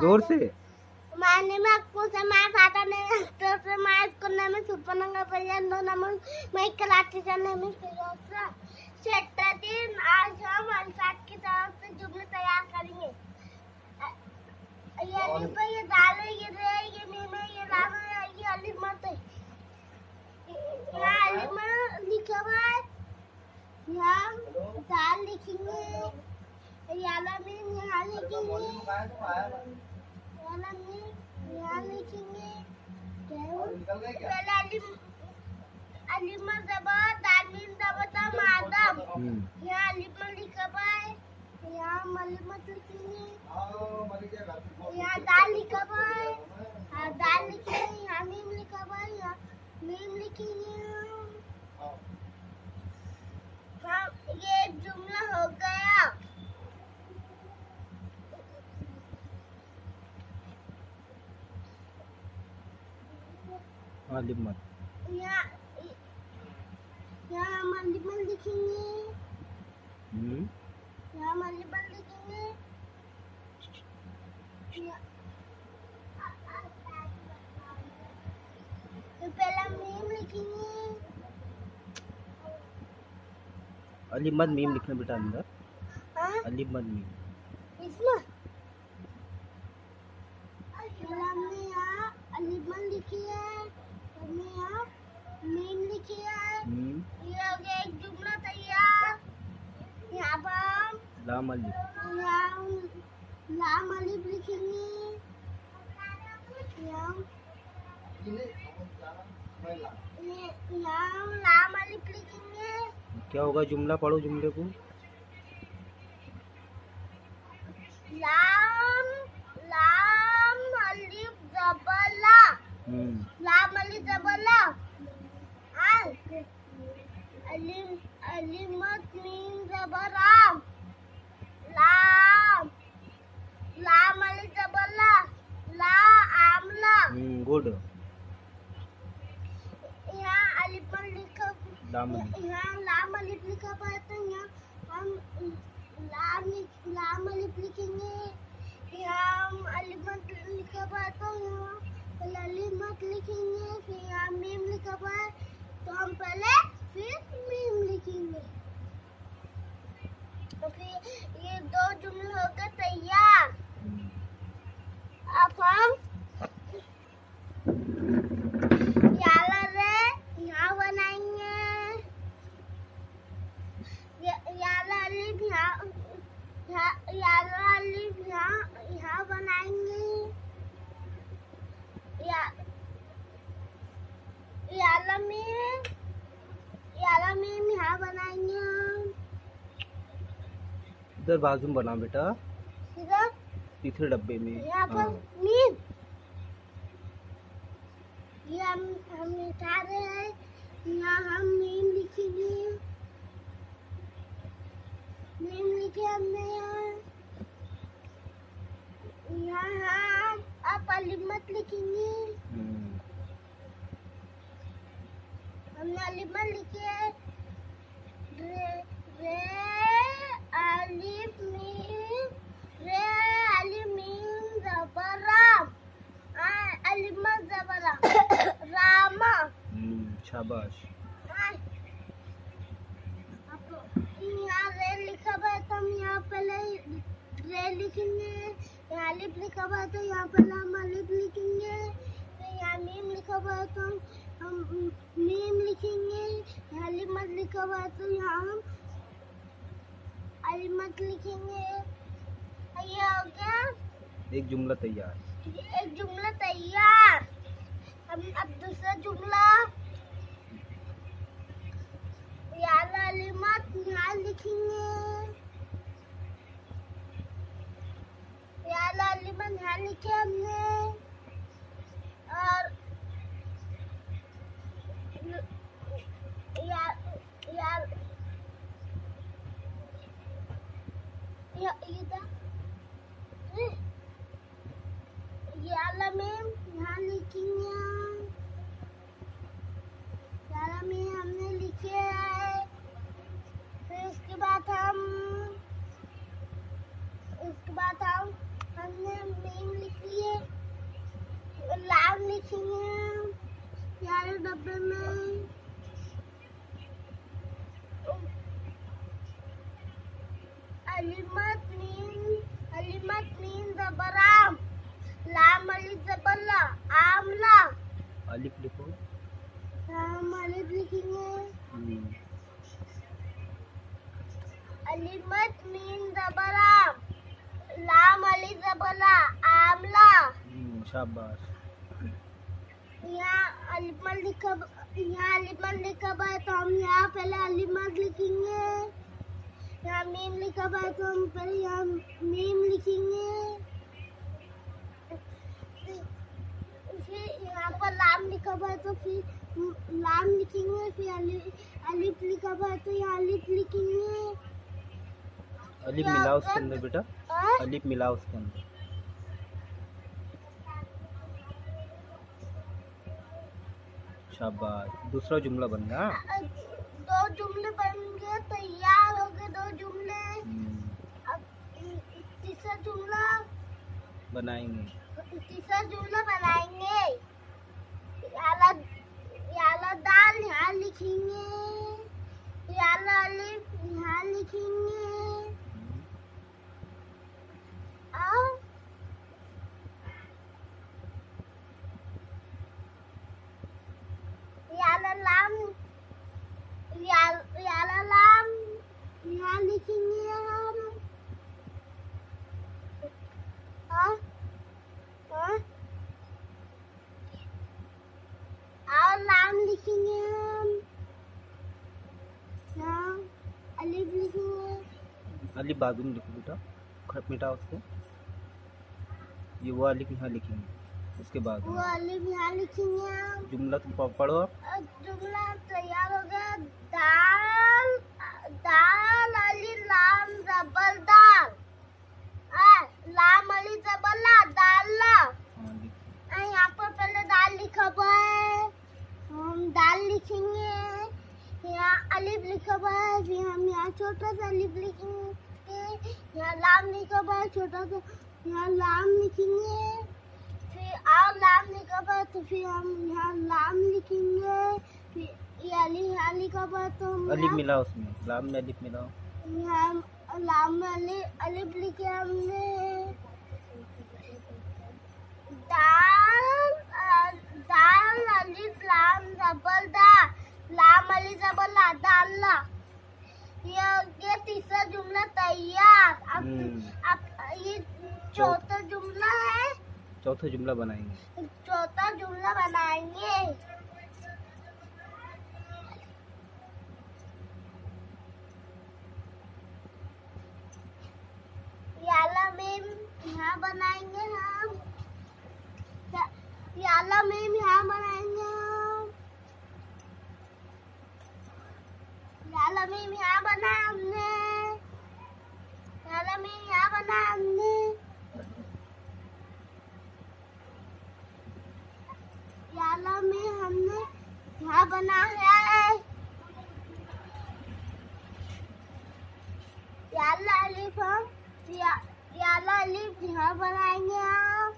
जोर से माने में आपको से मैं फाटा नहीं तो से मैं इसको ना मैं सुपरनंगा परियां दो ना मैं कराची जाने में फिरोज छठा दिन आज हम अल्फाज की तरफ से जुमले तैयार करेंगे। ये अली पे ये दाल है, ये रे, ये मीम है, ये लाम है, ये अली मत है। यहाँ अली मत लिखा हुआ है, यहाँ दाल लिखेंगे, यहाँ मीम यहाँ लिखेंगे, यहाँ लिखेंगे। पहले अलीमत जबर दामीन दबता मादम, यहाँ अलीमत लिखा हुआ है, यहाँ मलीमत लिखेंगे, यहाँ दाल लिखा हुआ है, यहाँ दाल लिखेंगे, यहाँ मीम लिखा हुआ है, यहाँ मीम लिखेंगे। हाँ, ये जुमला हो गया। अलीमत यहाँ हम अलीमत लिखेंगे, यहाँ हम अलीमत लिखेंगे, तो पहला मीम लिखेंगे, अलीमत मीम लिखना बेटा अंदर। हाँ? अलीमत मीम इसमें हमने यहाँ अलीमत लिखी है, हमने यहाँ मीम लिखी है। ये हो गया एक जुमला तैयार। यहाँ पर हम लाम अलिफ लिखेंगे, यहाँ लाम अलिफ लिखेंगे। क्या होगा? जुमला पढ़ो जुमले को। लाम अलिफ जबला, लाम अलिफ जबला, अलीमत मीम जबराम, लाम अलिफ जबला, ला आमला। गुड। यहाँ अलीफ लिखा, लाम यहाँ लाम अलिफ लिखा हुआ है, तो यहाँ हम लाम अलिफ लिखेंगे। यहाँ हम अलीमत लिखा हुआ है, तो यहाँ पहले अलीमत लिखेंगे, फिर यहाँ मीम लिखा हुआ है, तो हम पहले फिर मीम लिखेंगे। तो फिर ये दो जुमले हो गए तैयार। अब हम याला रे यहाँ बनाएंगे, याला अलिफ यहाँ बनाएंगे, याला मीम यहाँ बनाएंगे। इधर बाजू में बना बेटा, इधर तीसरे डब्बे में। यहाँ पर मीम, ये हम मिटा रहे हैं, यहाँ हम मीम लिखेंगे, मीम लिखे हमने यहाँ आप अलीमत लिखेंगे, हमने अलीमत लिखी है, रे अलिफ मीम जबराम, अलीमत जबराम रामा। शाबाश। यहाँ रे लिखा हुआ है, तो हम यहाँ पहले रे लिखेंगे, यहाँ अलिफ लिखा हुआ है, तो यहाँ पहले हम अलिफ लिखेंगे, फिर यहाँ मीम लिखा हुआ है, तो हम मीम लिखेंगे, यहाँ अलीमत लिखा हुआ है, तो यहाँ हम अलीमत लिखेंगे। ये हो गया एक जुमला तैयार। एक जुमला तैयार। हम अब दूसरा जुमला, याला अलीमत यहाँ लिखेंगे, याला अलीमत यहाँ लिखे हमने, और याला मीम यहाँ लिखेंगे, याला मीम हमने लिखे है। फिर उसके बाद हम मीम लिख लिए, लाम लिखेंगे हम यार डब्बे में। अलिमत मीम जबराम, लाम अलिफ जबल्ला, आमला। अलिफ लिखो। हम अलिफ लिखेंगे। अलिमत मीम जबराम, लाम अलिफ जबल्ला, आमला। शाबाश। यहाँ अलिमत लिखा हुआ है तो हम यहाँ पहले अलिमत लिखेंगे। यहाँ मीम लिखा हुआ है तो हम पहले यहाँ मीम लिखेंगे। फिर यहाँ पर लाम लिखा हुआ है तो फिर लाम लिखेंगे। फिर अलिफ लिखा हुआ है तो यहाँ अलिफ लिखेंगे। अलिफ मिलाओ उसके अंदर बेटा, अलिफ मिलाओ उसके अंदर। शाबाश। दूसरा जुमला बन गया। 2 जुमले बन गए, तैयार हो गए 2 जुमले। अब तीसरा जुमला बनाएंगे। याला दाल यहाँ लिखेंगे, याला अलिफ यहाँ लिखेंगे। याला लाम यहाँ लिखेंगे हम। और लाम लिखेंगे हम। यहाँ अलिफ लिखेंगे। अलिफ बाजू में लिखो बेटा, खट मिटा उसको। ये वो अलिफ यहाँ लिखेंगे, उसके बाद वो अलिफ यहाँ लिखेंगे हम। जुमला तुम पढ़ो। जुमला तैयार हो गया। दाल अलिफ लाम जबर दाल, लाम अलिफ जबर ला, दाल। यहाँ पर पहले दाल लिखा हुआ है, हम दाल लिखेंगे। यहाँ अलिफ लिखा हुआ है, फिर हम यहाँ छोटा सा अलिफ लिखेंगे। यहाँ लाम लिखा हुआ है छोटा सा, यहाँ लाम लिखेंगे। फिर और लाम लिखा हुआ है तो फिर हम यहाँ लाम लिखेंगे। फिर ये अलिफ यहाँ लिखा हुआ है तो हम अलिफ मिलाओ उसमें, लाम में अलिफ मिलाओ। यहाँ लाम में अलिफ लिखे हमने। दाल अलिफ लाम जबर दाल, लाम अलिफ जबर ला, दाल। ये तीसरा जुमला तैयार। अब ये चौथा जुमला है। चौथा जुमला बनाएंगे। याला मीम यहाँ बनाएंगे हम। याला मीम यहाँ बनाएंगे हम। याला मीम यहाँ बनाया हमने। याला मीम यहाँ बनाया हमने। याला में हमने यहाँ बनाया है। याला अलिफ हम याला अलिफ यहाँ बनाएंगे हम।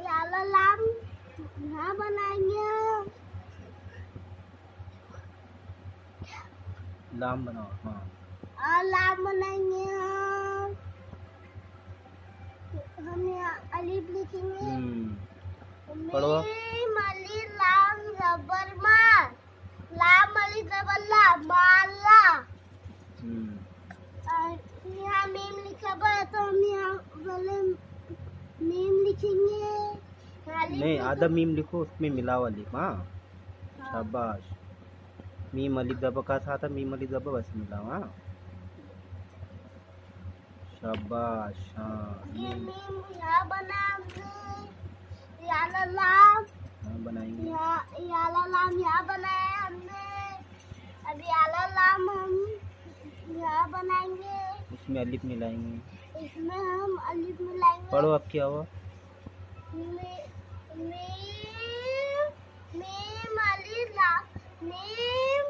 याला लाम यहाँ बनाएंगे हम। लाम बनाओ। हाँ, और लाम बनाएंगे हम यहाँ अलिफ लिखेंगे। पढ़ो। मीम अलिफ लाम जबर मार, लाम अलिफ जबर ला, माला। यहाँ मीम लिखा हुआ है तो हम यहाँ पहले मीम लिखेंगे। नहीं, आधा मीम लिखो, उसमें मिलाओ अलिफ। हाँ, शाबाश। मीम अलिफ जबर का साथ मीम अलिफ जबर बस मिलाओ। हाँ, शाबाश। हाँ, ये मीम यहाँ बना हमने। याला लाम बनाएंगे। याला लाम यहाँ बनाया हमने। अब याला लाम हम यहाँ बनाएंगे। उसमें अलिफ मिलाएंगे। इसमें हम अलिफ मिलाएंगे। पढ़ो। अब क्या हुआ? मीम अलिफ लाम, मीम